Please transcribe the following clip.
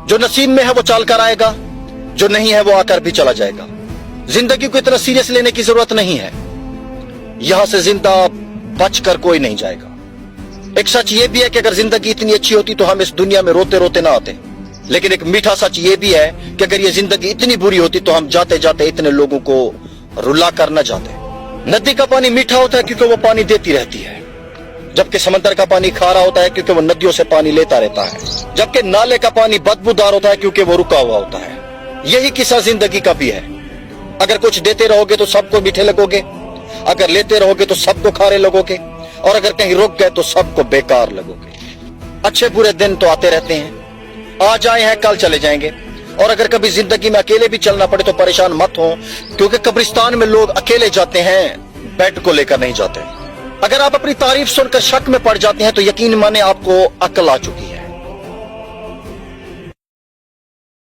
जो नसीब में है वो चल कर आएगा, जो नहीं है वो आकर भी चला जाएगा। जिंदगी को इतना सीरियस लेने की जरूरत नहीं है। यहां से जिंदा बचकर कोई नहीं जाएगा। एक सच ये भी है कि अगर जिंदगी इतनी अच्छी होती तो हम इस दुनिया में रोते रोते ना आते। लेकिन एक मीठा सच ये भी है कि अगर ये जिंदगी इतनी बुरी होती तो हम जाते जाते इतने लोगों को रुला कर न जाते। नदी का पानी मीठा होता है क्योंकि वो पानी देती रहती है, जबकि समंदर का पानी खारा होता है क्योंकि वो नदियों से पानी लेता रहता है, जबकि नाले का पानी बदबूदार होता है क्योंकि वो रुका हुआ होता है। यही किस्सा जिंदगी का भी है। अगर कुछ देते रहोगे तो सबको मीठे लगोगे, अगर लेते रहोगे तो सबको खारे लगोगे, और अगर कहीं रुक गए तो सबको बेकार लगोगे। अच्छे बुरे दिन तो आते रहते हैं, आज आए हैं कल चले जाएंगे। और अगर कभी जिंदगी में अकेले भी चलना पड़े तो परेशान मत हो, क्योंकि कब्रिस्तान में लोग अकेले जाते हैं, बेड को लेकर नहीं जाते। अगर आप अपनी तारीफ सुनकर शक में पड़ जाते हैं तो यकीन माने आपको अक्ल आ चुकी है।